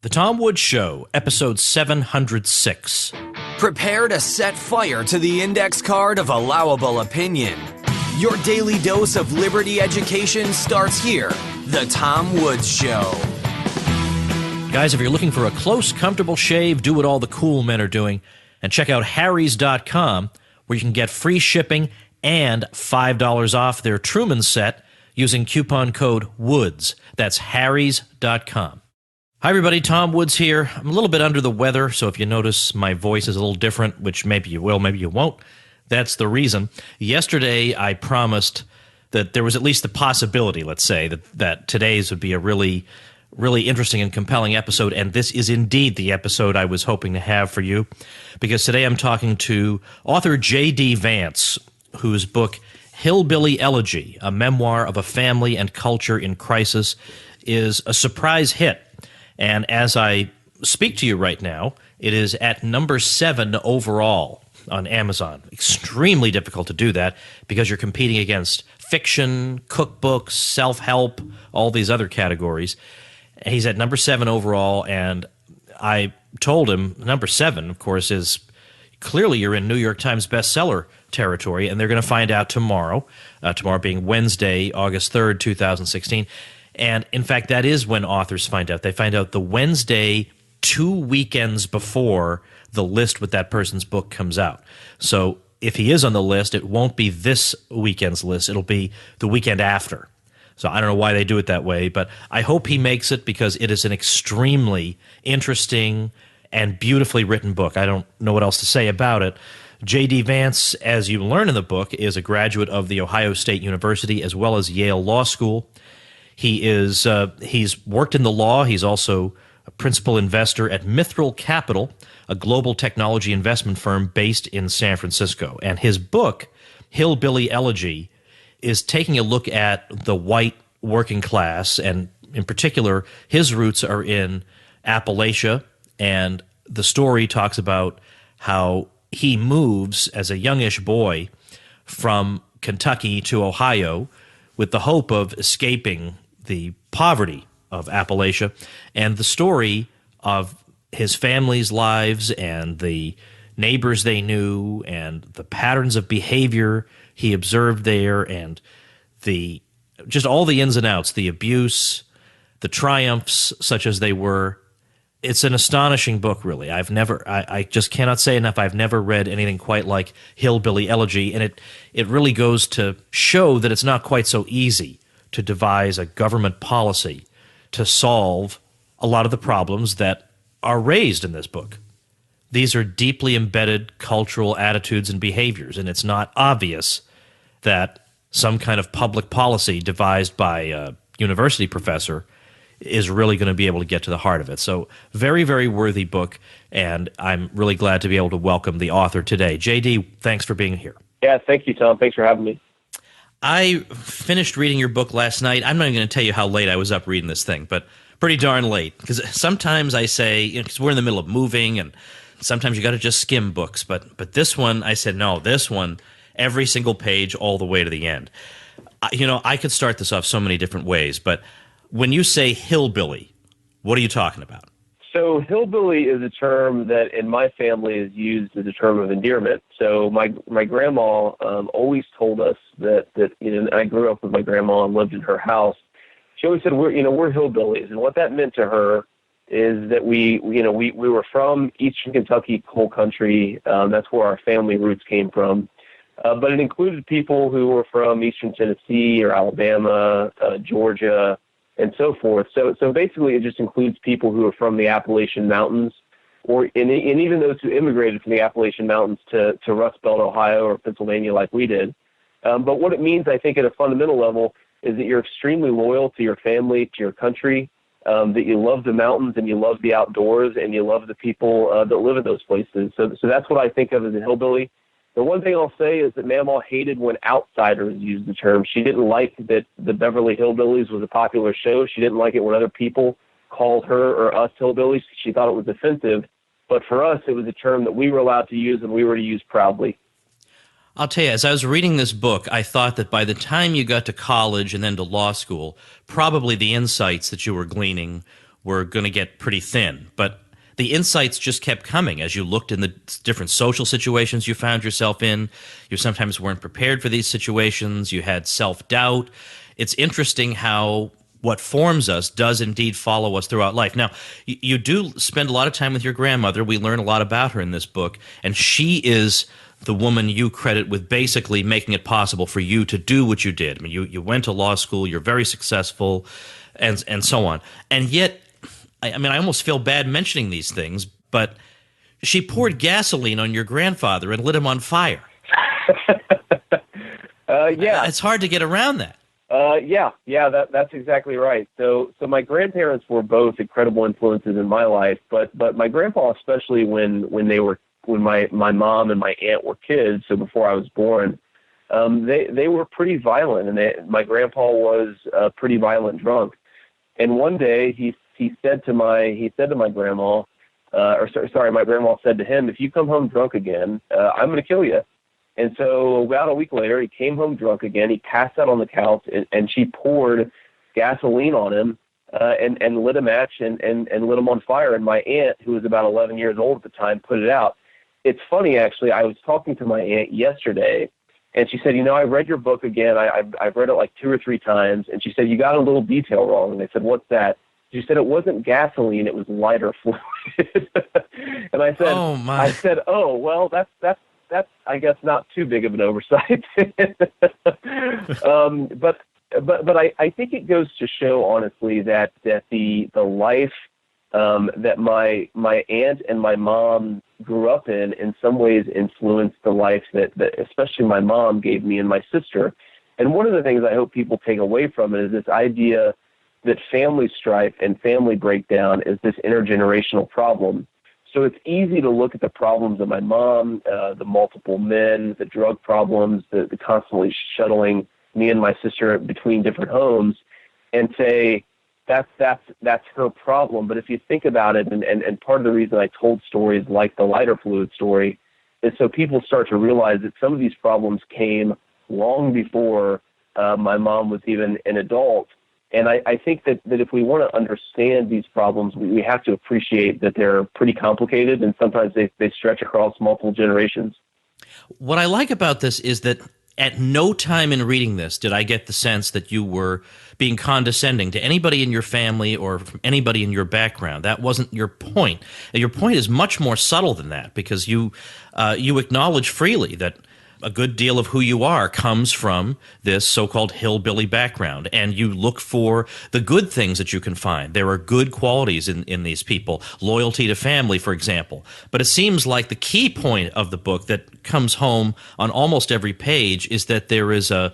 The Tom Woods Show, episode 706. Prepare to set fire to the index card of allowable opinion. Your daily dose of liberty education starts here. The Tom Woods Show. Guys, if you're looking for a close, comfortable shave, do what all the cool men are doing, and check out harrys.com, where you can get free shipping and $5 off their Truman set using coupon code WOODS. That's harrys.com. Hi, everybody. Tom Woods here. I'm a little bit under the weather, so if you notice my voice is a little different, which maybe you will, maybe you won't, that's the reason. Yesterday, I promised that there was at least the possibility, let's say, that today's would be a really interesting and compelling episode, and this is indeed the episode I was hoping to have for you, because today I'm talking to author J.D. Vance, whose book, Hillbilly Elegy, a memoir of a family and culture in crisis, is a surprise hit. And as I speak to you right now, it is at number 7 overall on Amazon. Extremely difficult to do that because you're competing against fiction, cookbooks, self-help, all these other categories. He's at number 7 overall, and I told him number 7, of course, is clearly you're in New York Times bestseller territory, and they're going to find out tomorrow, tomorrow being Wednesday, August 3rd, 2016. And, in fact, that is when authors find out. They find out the Wednesday 2 weekends before the list with that person's book comes out. So if he is on the list, it won't be this weekend's list. It'll be the weekend after. So I don't know why they do it that way, but I hope he makes it because it is an extremely interesting and beautifully written book. I don't know what else to say about it. J.D. Vance, as you learn in the book, is a graduate of The Ohio State University as well as Yale Law School. He's worked in the law. He's also a principal investor at Mithril Capital, a global technology investment firm based in San Francisco. And his book, Hillbilly Elegy, is taking a look at the white working class, and in particular, his roots are in Appalachia, and the story talks about how he moves as a youngish boy from Kentucky to Ohio with the hope of escaping the poverty of Appalachia, and the story of his family's lives and the neighbors they knew and the patterns of behavior he observed there, and just all the ins and outs, the abuse, the triumphs, such as they were. It's an astonishing book, really. I just cannot say enough. I've never read anything quite like Hillbilly Elegy, and it really goes to show that it's not quite so easy to devise a government policy to solve a lot of the problems that are raised in this book. These are deeply embedded cultural attitudes and behaviors, and it's not obvious that some kind of public policy devised by a university professor is really going to be able to get to the heart of it. So very, very worthy book, and I'm really glad to be able to welcome the author today. J.D., thanks for being here. Yeah, thank you, Tom. Thanks for having me. I finished reading your book last night. I'm not even going to tell you how late I was up reading this thing, but pretty darn late. Because sometimes I say, because we're in the middle of moving, and sometimes you got to just skim books. But this one, I said, no, this one, every single page, all the way to the end. I could start this off so many different ways, but when you say hillbilly, what are you talking about? So hillbilly is a term that in my family is used as a term of endearment. So my grandma always told us that I grew up with my grandma and lived in her house. She always said we're hillbillies, and what that meant to her is that we were from Eastern Kentucky, coal country. That's where our family roots came from. But it included people who were from Eastern Tennessee or Alabama, Georgia, and so forth. So basically it just includes people who are from the Appalachian Mountains, and even those who immigrated from the Appalachian Mountains to Rust Belt, Ohio, or Pennsylvania like we did. But what it means, I think, at a fundamental level, is that you're extremely loyal to your family, to your country, that you love the mountains and you love the outdoors and you love the people that live in those places. So that's what I think of as a hillbilly. The one thing I'll say is that Mamaw hated when outsiders used the term. She didn't like that the Beverly Hillbillies was a popular show. She didn't like it when other people called her or us hillbillies. She thought it was offensive. But for us, it was a term that we were allowed to use and we were to use proudly. I'll tell you, as I was reading this book, I thought that by the time you got to college and then to law school, probably the insights that you were gleaning were going to get pretty thin. But the insights just kept coming as you looked in the different social situations you found yourself in. You sometimes weren't prepared for these situations. You had self-doubt. It's interesting how what forms us does indeed follow us throughout life. Now, you do spend a lot of time with your grandmother. We learn a lot about her in this book, and she is the woman you credit with basically making it possible for you to do what you did. I mean, you went to law school, you're very successful, and so on. And yet, I almost feel bad mentioning these things, but she poured gasoline on your grandfather and lit him on fire. Yeah. It's hard to get around that. That's exactly right. So my grandparents were both incredible influences in my life, but my grandpa, especially when my mom and my aunt were kids, so before I was born, they were pretty violent, and my grandpa was a pretty violent drunk. And one day he said to my grandma, my grandma said to him, "If you come home drunk again, I'm going to kill you." And so about a week later, he came home drunk again. He passed out on the couch, and she poured gasoline on him and lit a match and lit him on fire. And my aunt, who was about 11 years old at the time, put it out. It's funny, actually. I was talking to my aunt yesterday, and she said, I read your book again. I've read it like 2 or 3 times. And she said, you got a little detail wrong. And I said, what's that? She said, it wasn't gasoline, it was lighter fluid. And I said, oh, my. I said, oh, well, that's I guess not too big of an oversight. But I think it goes to show, honestly, that the life that my aunt and my mom grew up in some ways influenced the life that especially my mom gave me and my sister. And one of the things I hope people take away from it is this idea that family strife and family breakdown is this intergenerational problem. So it's easy to look at the problems of my mom, the multiple men, the drug problems, the constantly shuttling me and my sister between different homes, and say that's her problem. But if you think about it, and part of the reason I told stories like the lighter fluid story is so people start to realize that some of these problems came long before my mom was even an adult. And I think that if we want to understand these problems, we have to appreciate that they're pretty complicated, and sometimes they stretch across multiple generations. What I like about this is that at no time in reading this did I get the sense that you were being condescending to anybody in your family or from anybody in your background. That wasn't your point. Your point is much more subtle than that, because you acknowledge freely that a good deal of who you are comes from this so-called hillbilly background, and you look for the good things that you can find. There are good qualities in these people, loyalty to family, for example. But it seems like the key point of the book that comes home on almost every page is that there is a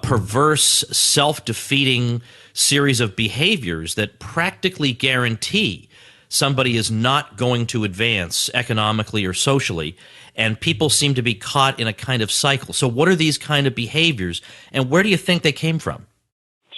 perverse, self-defeating series of behaviors that practically guarantee somebody is not going to advance economically or socially, and people seem to be caught in a kind of cycle. So what are these kind of behaviors, and where do you think they came from?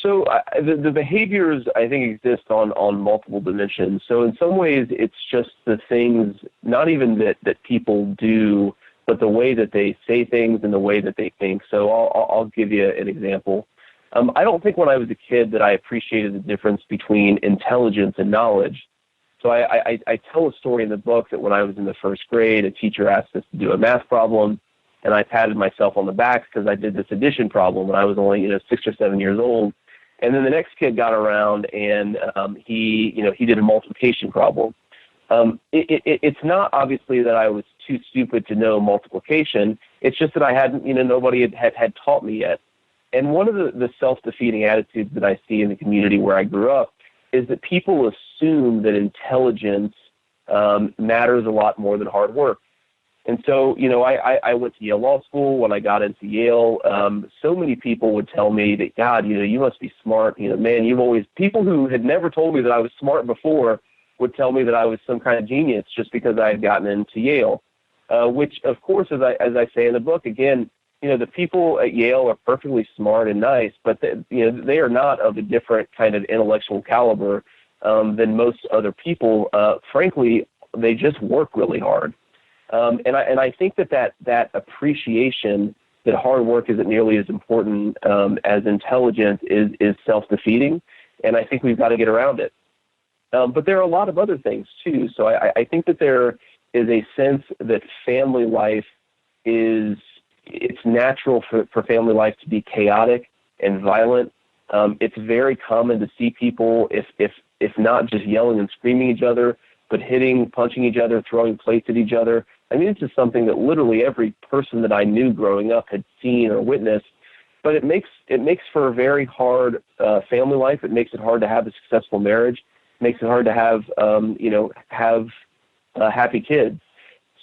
So the behaviors, I think, exist on multiple dimensions. So in some ways, it's just the things, not even that people do, but the way that they say things and the way that they think. So I'll give you an example. I don't think when I was a kid that I appreciated the difference between intelligence and knowledge. So I tell a story in the book that when I was in the first grade, a teacher asked us to do a math problem, and I patted myself on the back because I did this addition problem when I was only 6 or 7 years old. And then the next kid got around, and he did a multiplication problem. It's not obviously that I was too stupid to know multiplication. It's just that I hadn't, nobody had taught me yet. And one of the self-defeating attitudes that I see in the community where I grew up is that people assume that intelligence matters a lot more than hard work. And so, I went to Yale Law School. When I got into Yale, so many people would tell me that, God, you must be smart. Man, people who had never told me that I was smart before would tell me that I was some kind of genius just because I had gotten into Yale, which, of course, as I say in the book, again, the people at Yale are perfectly smart and nice, but they are not of a different kind of intellectual caliber than most other people. Frankly, they just work really hard. And I think that appreciation that hard work isn't nearly as important as intelligence is self-defeating, and I think we've got to get around it. But there are a lot of other things too. So I think that there is a sense that family life it's natural for family life to be chaotic and violent. It's very common to see people, if not just yelling and screaming at each other, but hitting, punching each other, throwing plates at each other. I mean, it's just something that literally every person that I knew growing up had seen or witnessed. But it makes for a very hard family life. It makes it hard to have a successful marriage. It makes it hard to have happy kids.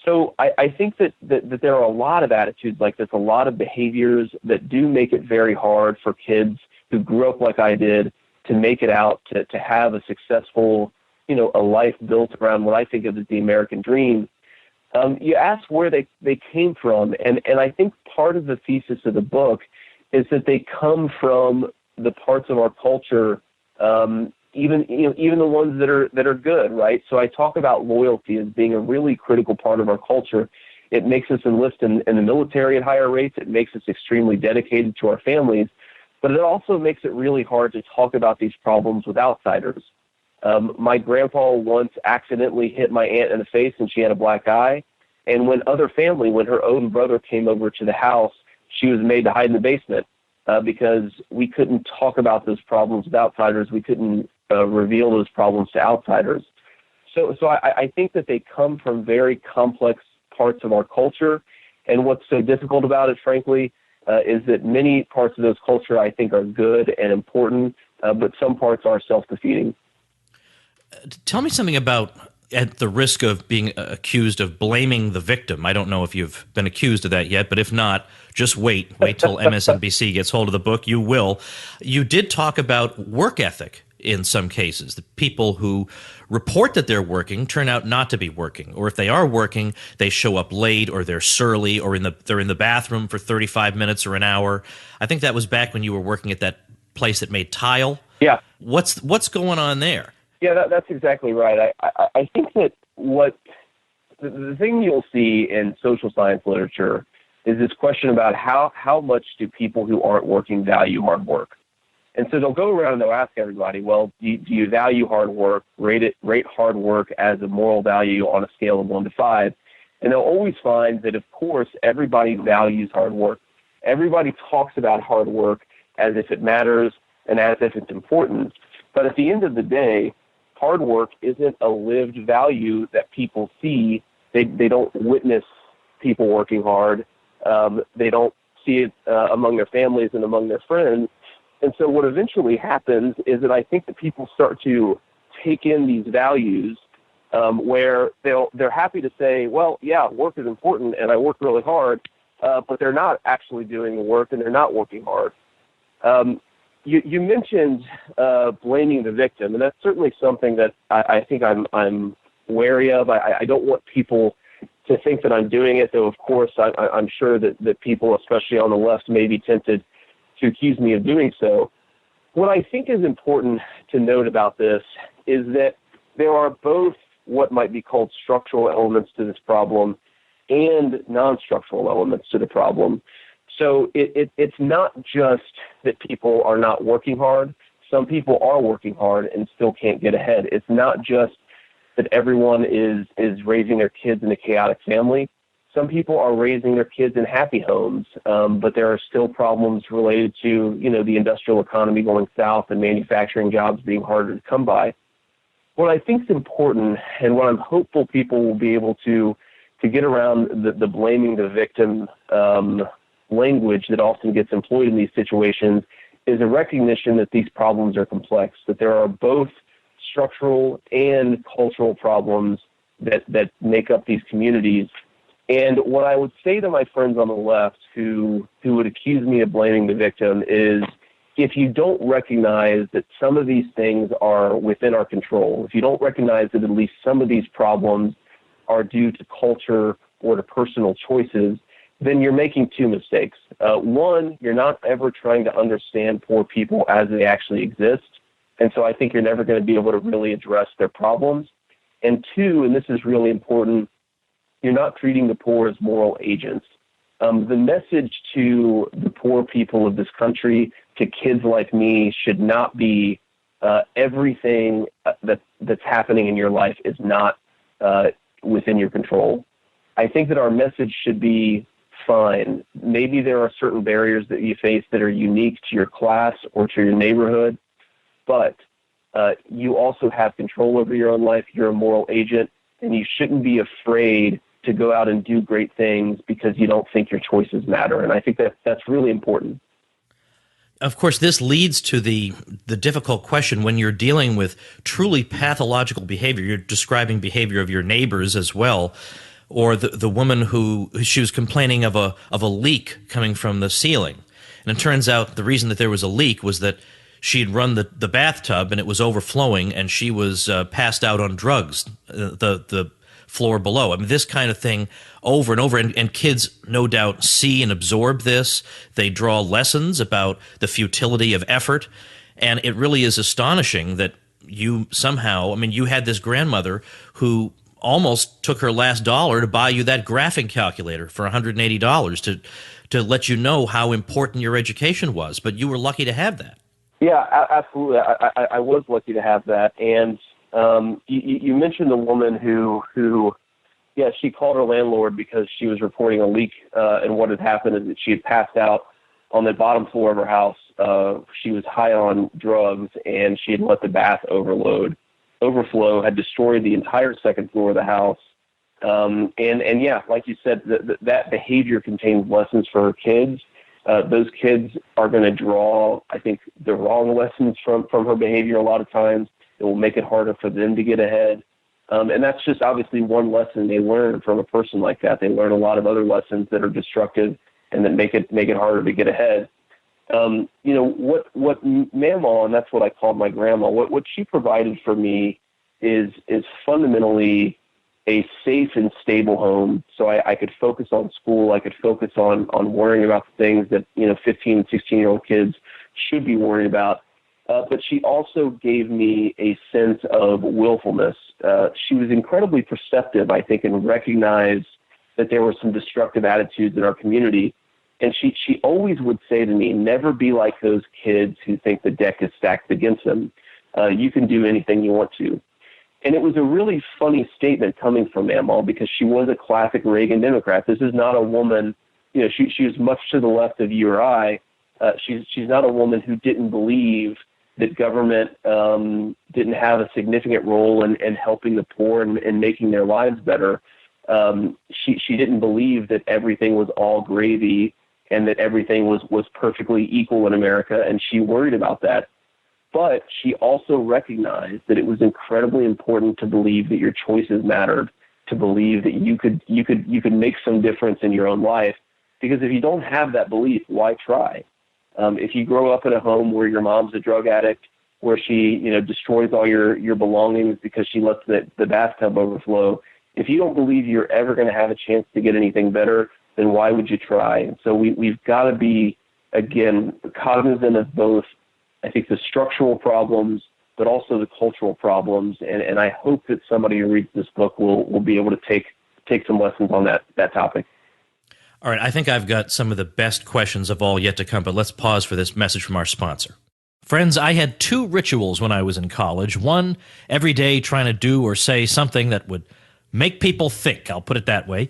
So I think that there are a lot of attitudes like this, a lot of behaviors that do make it very hard for kids who grew up like I did to make it out, to have a successful, a life built around what I think of as the American dream. You ask where they came from, and I think part of the thesis of the book is that they come from the parts of our culture, even the ones that are good, right? So I talk about loyalty as being a really critical part of our culture. It makes us enlist in the military at higher rates. It makes us extremely dedicated to our families, but it also makes it really hard to talk about these problems with outsiders. My grandpa once accidentally hit my aunt in the face, and she had a black eye. And when her own brother came over to the house, she was made to hide in the basement because we couldn't talk about those problems with outsiders. We couldn't reveal those problems to outsiders. So I think that they come from very complex parts of our culture. And what's so difficult about it, frankly, is that many parts of those culture I think are good and important, but some parts are self-defeating. Tell me something about, at the risk of being accused of blaming the victim. I don't know if you've been accused of that yet, but if not, just wait till MSNBC gets hold of the book. You will. You did talk about work ethic in some cases. The people who report that they're working turn out not to be working, or if they are working, they show up late, or they're surly, or they're in the bathroom for 35 minutes or an hour. I think that was back when you were working at that place that made tile. Yeah. What's going on there? Yeah, that's exactly right. I think that the thing you'll see in social science literature is this question about how much do people who aren't working value hard work. And so they'll go around and they'll ask everybody, well, do you value hard work, rate hard work as a moral value on a scale of 1 to 5. And they'll always find that, of course, everybody values hard work. Everybody talks about hard work as if it matters and as if it's important. But at the end of the day, hard work isn't a lived value that people see. They don't witness people working hard. They don't see it among their families and among their friends. And so what eventually happens is that I think that people start to take in these values where they're happy to say, well, yeah, work is important and I work really hard, but they're not actually doing the work and they're not working hard. You mentioned blaming the victim, and that's certainly something that I think I'm wary of. I don't want people to think that I'm doing it, though, of course, I'm sure that people, especially on the left, may be tempted to accuse me of doing so. What I think is important to note about this is that there are both what might be called structural elements to this problem and non-structural elements to the problem. So it's not just that people are not working hard. Some people are working hard and still can't get ahead. It's not just that everyone is raising their kids in a chaotic family. Some people are raising their kids in happy homes, but there are still problems related to, the industrial economy going south and manufacturing jobs being harder to come by. What I think is important, and what I'm hopeful people will be able to get around the blaming the victim language that often gets employed in these situations, is a recognition that these problems are complex, that there are both structural and cultural problems that make up these communities. And what I would say to my friends on the left who would accuse me of blaming the victim is, if you don't recognize that some of these things are within our control, if you don't recognize that at least some of these problems are due to culture or to personal choices, then you're making two mistakes. One, you're not ever trying to understand poor people as they actually exist. And so I think you're never going to be able to really address their problems. And two, and this is really important, you're not treating the poor as moral agents. The message to the poor people of this country, to kids like me, should not be everything that's happening in your life is not within your control. I think that our message should be fine. Maybe there are certain barriers that you face that are unique to your class or to your neighborhood, but you also have control over your own life. You're a moral agent, and you shouldn't be afraid to go out and do great things because you don't think your choices matter. And I think that that's really important. Of course, this leads to the difficult question when you're dealing with truly pathological behavior. You're describing behavior of your neighbors as well, or the woman who she was complaining of a leak coming from the ceiling. And it turns out the reason that there was a leak was that she'd run the bathtub and it was overflowing, and she was passed out on drugs, the floor below. I mean, this kind of thing over and over, and kids no doubt see and absorb this. They draw lessons about the futility of effort, and it really is astonishing that you somehow, I mean, you had this grandmother who almost took her last dollar to buy you that graphing calculator for $180 to let you know how important your education was, but you were lucky to have that. Yeah, absolutely. I was lucky to have that. And you mentioned the woman who, yeah, she called her landlord because she was reporting a leak, and what had happened is that she had passed out on the bottom floor of her house. She was high on drugs, and she had let the bath overflow, had destroyed the entire second floor of the house. And yeah, like you said, that behavior contains lessons for her kids. Those kids are going to draw, I think, the wrong lessons from her behavior a lot of times. It will make it harder for them to get ahead. And that's just obviously one lesson they learn from a person like that. They learn a lot of other lessons that are destructive and that make it harder to get ahead. You know, what Mamaw, and that's what I called my grandma, what she provided for me is fundamentally a safe and stable home. So I could focus on school. I could focus on worrying about the things that, 15 and 16-year-old kids should be worried about. But she also gave me a sense of willfulness. She was incredibly perceptive, I think, and recognized that there were some destructive attitudes in our community. And she always would say to me, never be like those kids who think the deck is stacked against them. You can do anything you want to. And it was a really funny statement coming from Mamaw because she was a classic Reagan Democrat. This is not a woman, she was much to the left of you or I. She's not a woman who didn't believe that government didn't have a significant role in helping the poor and making their lives better. She didn't believe that everything was all gravy and that everything was perfectly equal in America, and she worried about that. But she also recognized that it was incredibly important to believe that your choices mattered, to believe that you could make some difference in your own life. Because if you don't have that belief, why try? If you grow up in a home where your mom's a drug addict, where she destroys all your belongings because she lets the bathtub overflow, if you don't believe you're ever going to have a chance to get anything better, then why would you try? And so we've got to be, again, cognizant of both, I think, the structural problems, but also the cultural problems. And I hope that somebody who reads this book will be able to take some lessons on that topic. All right, I think I've got some of the best questions of all yet to come, but let's pause for this message from our sponsor. Friends, I had two rituals when I was in college. One, every day trying to do or say something that would make people think, I'll put it that way.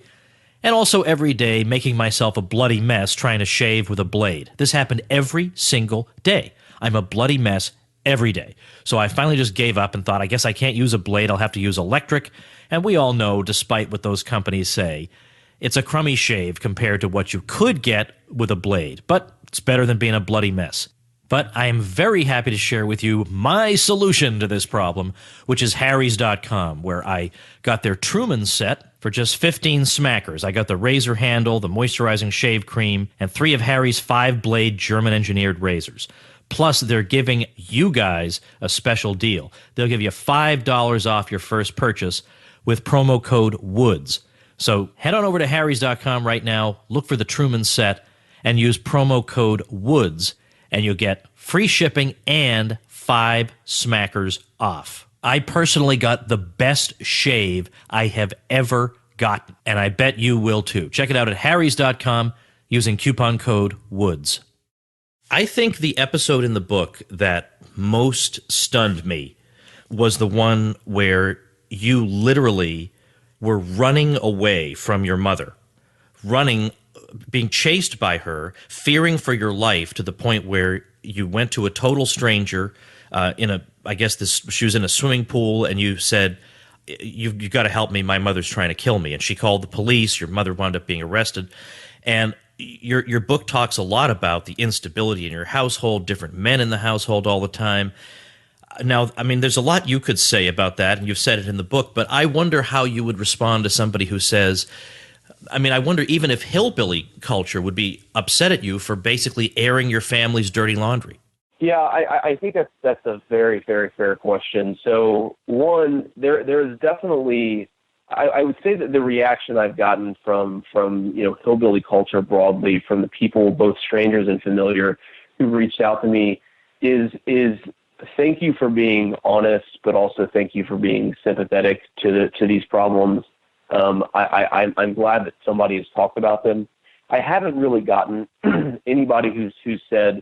And also every day making myself a bloody mess trying to shave with a blade. This happened every single day. I'm a bloody mess every day. So I finally just gave up and thought, I guess I can't use a blade, I'll have to use electric. And we all know, despite what those companies say, it's a crummy shave compared to what you could get with a blade, but it's better than being a bloody mess. But I am very happy to share with you my solution to this problem, which is Harry's.com, where I got their Truman set for just 15 smackers. I got the razor handle, the moisturizing shave cream, and 3 of Harry's 5-blade German-engineered razors. Plus, they're giving you guys a special deal. They'll give you $5 off your first purchase with promo code WOODS. So head on over to Harry's.com right now, look for the Truman set, and use promo code WOODS, and you'll get free shipping and 5 smackers off. I personally got the best shave I have ever gotten, and I bet you will too. Check it out at Harry's.com using coupon code WOODS. I think the episode in the book that most stunned me was the one where you literally were running away from your mother, running, being chased by her, fearing for your life to the point where you went to a total stranger I guess she was in a swimming pool, and you said, you've got to help me. My mother's trying to kill me. And she called the police. Your mother wound up being arrested. And your book talks a lot about the instability in your household, different men in the household all the time. Now, I mean, there's a lot you could say about that, and you've said it in the book, but I wonder how you would respond to somebody who says, I mean, I wonder even if hillbilly culture would be upset at you for basically airing your family's dirty laundry. Yeah, I think that's a very, very fair question. So, one, there is definitely, I would say that the reaction I've gotten from hillbilly culture broadly, from the people, both strangers and familiar, who reached out to me, is thank you for being honest, but also thank you for being sympathetic to these problems. I'm glad that somebody has talked about them. I haven't really gotten anybody who's said,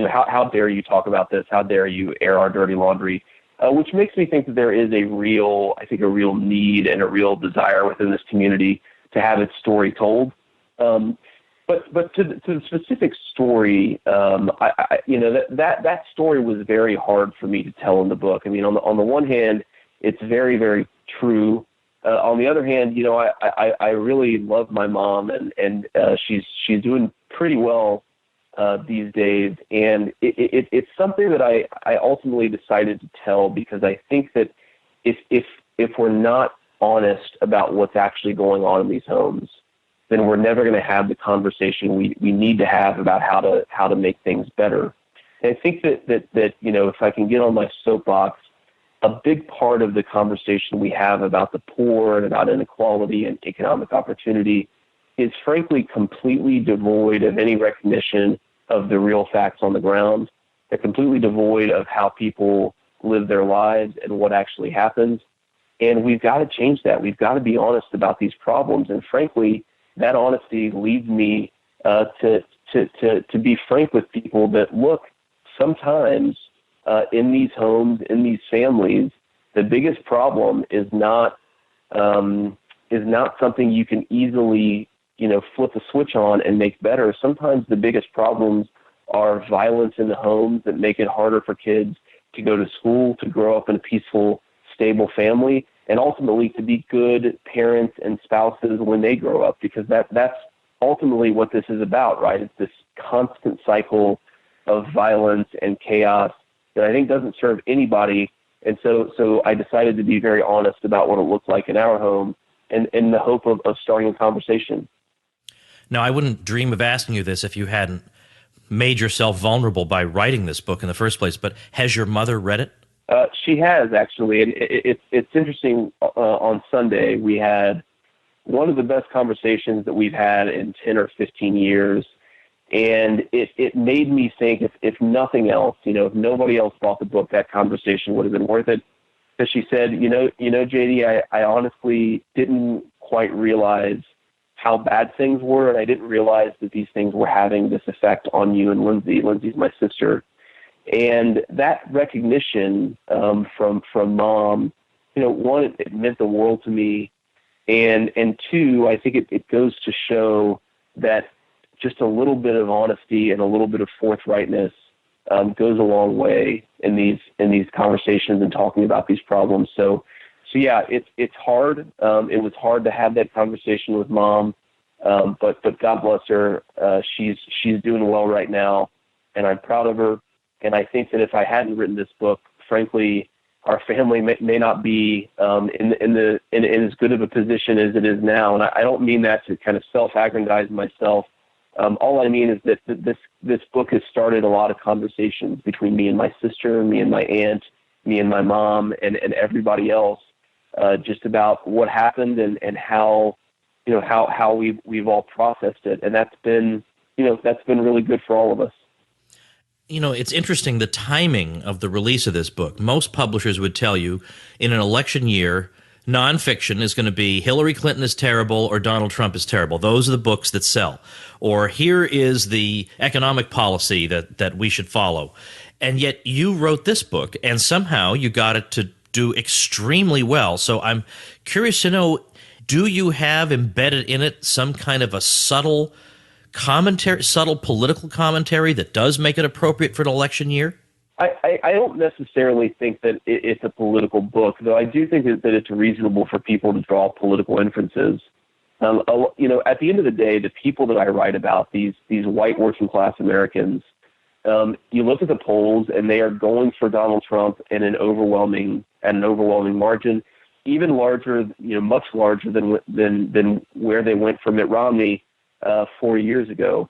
how dare you talk about this? How dare you air our dirty laundry? Which makes me think that there is a real need and a real desire within this community to have its story told. But to the specific story, that story was very hard for me to tell in the book. I mean, on the one hand, it's very, very true. On the other hand, I really love my mom, and she's doing pretty well these days, and it's something that I ultimately decided to tell, because I think that if we're not honest about what's actually going on in these homes, then we're never going to have the conversation we need to have about how to make things better. And I think that if I can get on my soapbox, a big part of the conversation we have about the poor and about inequality and economic opportunity is frankly completely devoid of any recognition of the real facts on the ground. They're completely devoid of how people live their lives and what actually happens. And we've got to change that. We've got to be honest about these problems. And frankly, that honesty leads me to be frank with people that, look, sometimes in these homes, in these families, the biggest problem is not something you can easily flip a switch on and make better. Sometimes the biggest problems are violence in the homes that make it harder for kids to go to school, to grow up in a peaceful, stable family, and ultimately to be good parents and spouses when they grow up, because that's ultimately what this is about, right? It's this constant cycle of violence and chaos that I think doesn't serve anybody. And so I decided to be very honest about what it looked like in our home, and in the hope of starting a conversation. Now, I wouldn't dream of asking you this if you hadn't made yourself vulnerable by writing this book in the first place, but has your mother read it? She has, actually. And it's interesting. On Sunday, we had one of the best conversations that we've had in 10 or 15 years. And it made me think, if nothing else, if nobody else bought the book, that conversation would have been worth it. Because she said, JD, I honestly didn't quite realize how bad things were, and I didn't realize that these things were having this effect on you and Lindsay. Lindsay's my sister. And that recognition from Mom, one, it meant the world to me. And two, I think it goes to show that just a little bit of honesty and a little bit of forthrightness goes a long way in these conversations and talking about these problems. So yeah, it's hard. It was hard to have that conversation with Mom, but God bless her. She's doing well right now, and I'm proud of her. And I think that if I hadn't written this book, frankly, our family may not be in as good of a position as it is now. And I don't mean that to kind of self-aggrandize myself. All I mean is that this book has started a lot of conversations between me and my sister, me and my aunt, me and my mom, and everybody else, just about what happened and how we've all processed it. And that's been really good for all of us. It's interesting, the timing of the release of this book. Most publishers would tell you in an election year, nonfiction is going to be Hillary Clinton is terrible or Donald Trump is terrible. Those are the books that sell. Or here is the economic policy that we should follow. And yet you wrote this book, and somehow you got it to do extremely well. So I'm curious to know, do you have embedded in it some kind of a subtle commentary, subtle political commentary that does make it appropriate for an election year? I don't necessarily think that it's a political book, though I do think that it's reasonable for people to draw political inferences. At the end of the day, the people that I write about, these white working class Americans, you look at the polls and they are going for Donald Trump in an overwhelming margin, even larger, much larger than where they went for Mitt Romney 4 years ago.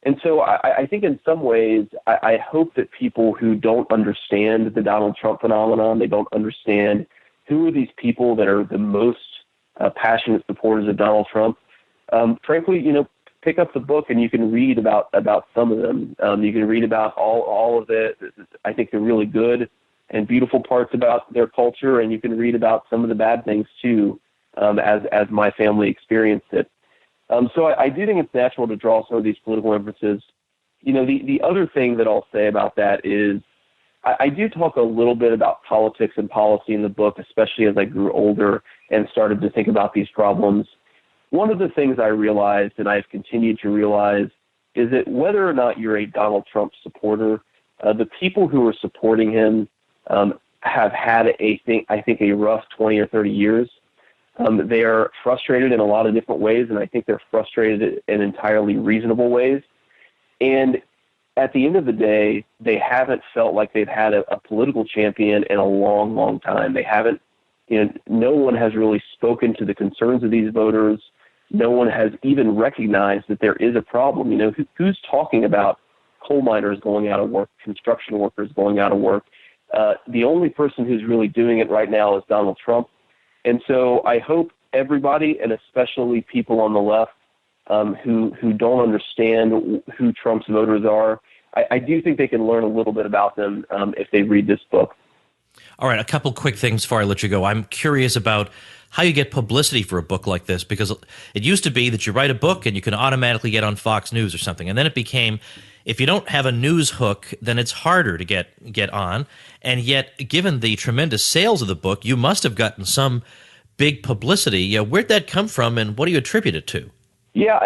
And so I think in some ways, I hope that people who don't understand the Donald Trump phenomenon, they don't understand who are these people that are the most passionate supporters of Donald Trump, frankly, pick up the book and you can read about some of them. You can read about all of it. I think they're really good and beautiful parts about their culture, and you can read about some of the bad things too, as my family experienced it. So I do think it's natural to draw some of these political inferences. The other thing that I'll say about that is I do talk a little bit about politics and policy in the book, especially as I grew older and started to think about these problems. One of the things I realized, and I've continued to realize, is that whether or not you're a Donald Trump supporter, the people who are supporting him have had I think a rough 20 or 30 years. They are frustrated in a lot of different ways, and I think they're frustrated in entirely reasonable ways. And at the end of the day, they haven't felt like they've had a political champion in a long, long time. They haven't, no one has really spoken to the concerns of these voters. No one has even recognized that there is a problem. Who's talking about coal miners going out of work, construction workers going out of work? The only person who's really doing it right now is Donald Trump. And so I hope everybody, and especially people on the left who don't understand who Trump's voters are, I do think they can learn a little bit about them if they read this book. All right, a couple quick things before I let you go. I'm curious about how you get publicity for a book like this, because it used to be that you write a book and you can automatically get on Fox News or something. And then it became, if you don't have a news hook, then it's harder to get on. And yet, given the tremendous sales of the book, you must have gotten some big publicity. Where'd that come from, and what do you attribute it to? Yeah,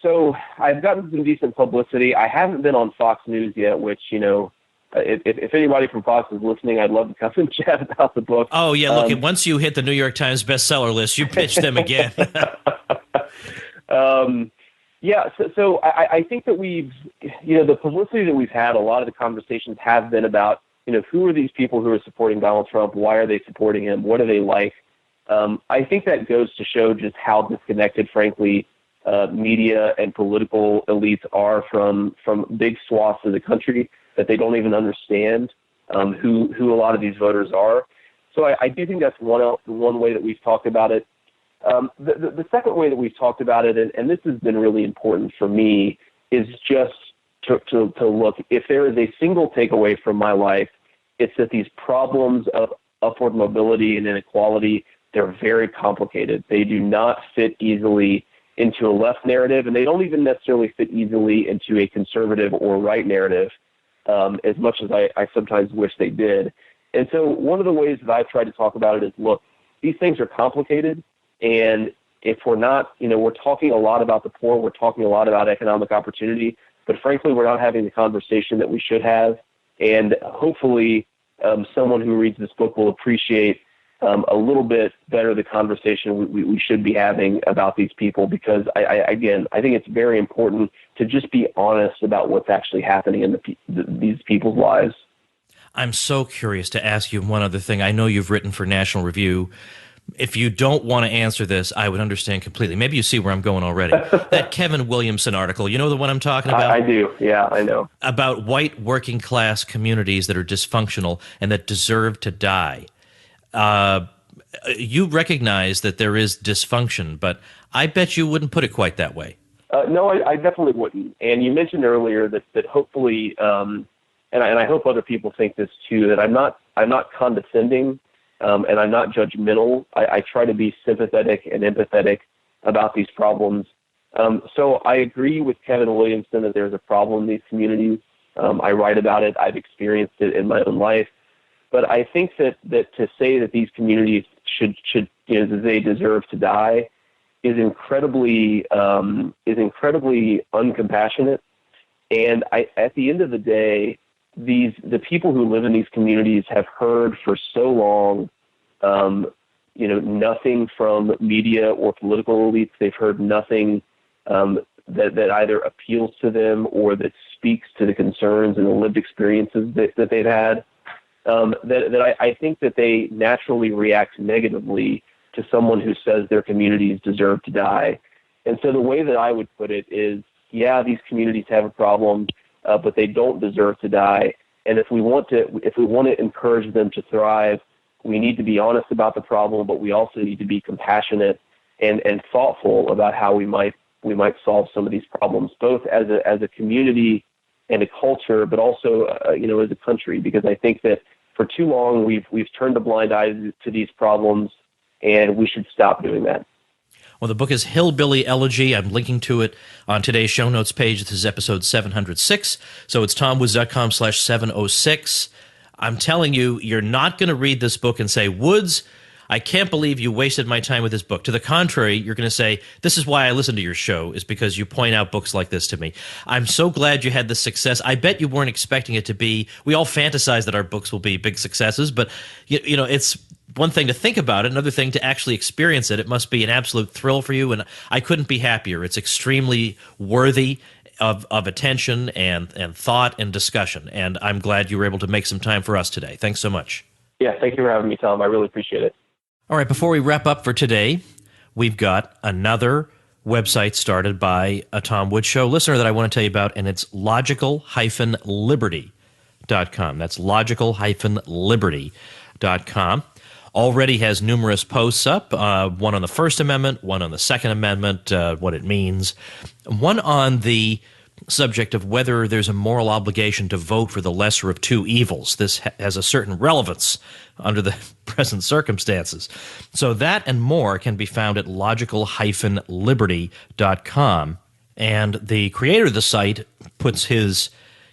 so I've gotten some decent publicity. I haven't been on Fox News yet, which, if anybody from Fox is listening, I'd love to come and chat about the book. Oh, yeah, look, once you hit the New York Times bestseller list, you pitch them again. Yeah, so I think that we've, the publicity that we've had, a lot of the conversations have been about, who are these people who are supporting Donald Trump? Why are they supporting him? What are they like? I think that goes to show just how disconnected, frankly, media and political elites are from big swaths of the country, that they don't even understand who a lot of these voters are. So I do think that's one way that we've talked about it. The second way that we've talked about it, and this has been really important for me, is just to look, if there is a single takeaway from my life, it's that these problems of upward mobility and inequality, they're very complicated. They do not fit easily into a left narrative, and they don't even necessarily fit easily into a conservative or right narrative, as much as I sometimes wish they did. And so one of the ways that I've tried to talk about it is, look, these things are complicated, and if we're not, we're talking a lot about the poor, we're talking a lot about economic opportunity, but frankly, we're not having the conversation that we should have. And hopefully someone who reads this book will appreciate a little bit better the conversation we should be having about these people, because I think it's very important to just be honest about what's actually happening in these people's lives. I'm so curious to ask you one other thing. I know you've written for National Review. If you don't want to answer this, I would understand completely. Maybe you see where I'm going already. That Kevin Williamson article, you know the one I'm talking about? I do, yeah, I know. About white working class communities that are dysfunctional and that deserve to die. You recognize that there is dysfunction, but I bet you wouldn't put it quite that way. No, I definitely wouldn't. And you mentioned earlier that hopefully, and I hope other people think this too, that I'm not condescending and I'm not judgmental. I try to be sympathetic and empathetic about these problems. So I agree with Kevin Williamson that there's a problem in these communities. I write about it. I've experienced it in my own life. But I think that to say that these communities should that they deserve to die is incredibly uncompassionate. And at the end of the day, the people who live in these communities have heard for so long, nothing from media or political elites. They've heard nothing that either appeals to them or that speaks to the concerns and the lived experiences that they've had. I think that they naturally react negatively to someone who says their communities deserve to die. And so the way that I would put it is, yeah, these communities have a problem, but they don't deserve to die. And if we want to encourage them to thrive, we need to be honest about the problem, but we also need to be compassionate and thoughtful about how we might solve some of these problems, both as a community and a culture, but also as a country. Because I think that for too long we've turned a blind eye to these problems, and we should stop doing that. Well, the book is Hillbilly Elegy. I'm linking to it on today's show notes page. This is episode 706. So it's tomwoods.com/706. I'm telling you, you're not going to read this book and say, Woods, I can't believe you wasted my time with this book. To the contrary, you're going to say, this is why I listen to your show, is because you point out books like this to me. I'm so glad you had this success. I bet you weren't expecting it to be. We all fantasize that our books will be big successes, but it's one thing to think about it, another thing to actually experience it. It must be an absolute thrill for you, and I couldn't be happier. It's extremely worthy of attention and thought and discussion, and I'm glad you were able to make some time for us today. Thanks so much. Yeah, thank you for having me, Tom. I really appreciate it. All right, before we wrap up for today, we've got another website started by a Tom Woods Show listener that I want to tell you about, and it's logical-liberty.com. That's logical-liberty.com. Already has numerous posts up, one on the First Amendment, one on the Second Amendment, what it means, one on the subject of whether there's a moral obligation to vote for the lesser of two evils. This has a certain relevance under the present circumstances. So that and more can be found at logical-liberty.com. And the creator of the site puts his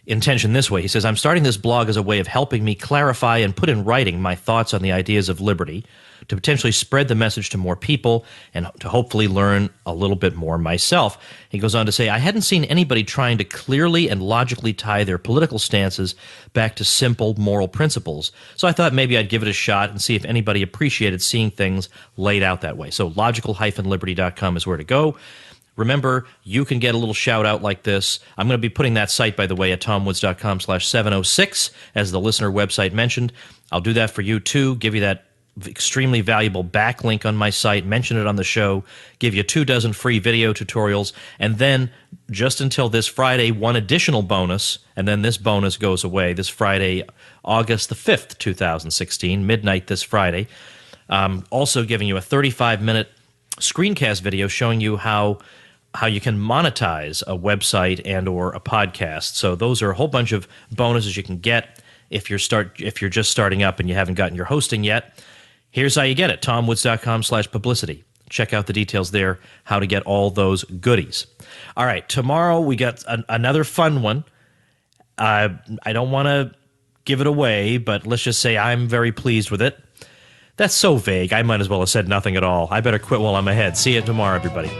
intention this way. He says, I'm starting this blog as a way of helping me clarify and put in writing my thoughts on the ideas of liberty, to potentially spread the message to more people, and to hopefully learn a little bit more myself. He goes on to say, I hadn't seen anybody trying to clearly and logically tie their political stances back to simple moral principles, so I thought maybe I'd give it a shot and see if anybody appreciated seeing things laid out that way. So logical-liberty.com is where to go. Remember, you can get a little shout-out like this. I'm going to be putting that site, by the way, at tomwoods.com/706, as the listener website mentioned. I'll do that for you, too, give you that extremely valuable backlink on my site, mention it on the show, give you 24 free video tutorials, and then, just until this Friday, one additional bonus, and then this bonus goes away this Friday, August the 5th, 2016, midnight this Friday. Also giving you a 35-minute screencast video showing you how you can monetize a website and or a podcast. So those are a whole bunch of bonuses you can get if you're just starting up and you haven't gotten your hosting yet. Here's how you get it, tomwoods.com/publicity. Check out the details there, how to get all those goodies. All right, tomorrow we got another fun one. I don't want to give it away, but let's just say I'm very pleased with it. That's so vague. I might as well have said nothing at all. I better quit while I'm ahead. See you tomorrow, everybody.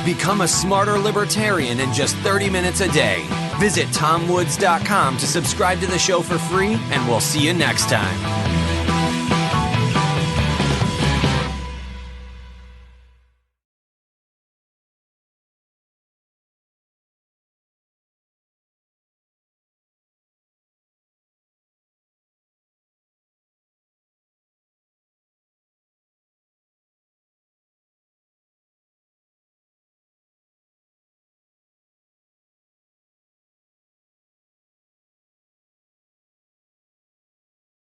Become a smarter libertarian in just 30 minutes a day. Visit tomwoods.com to subscribe to the show for free, and we'll see you next time.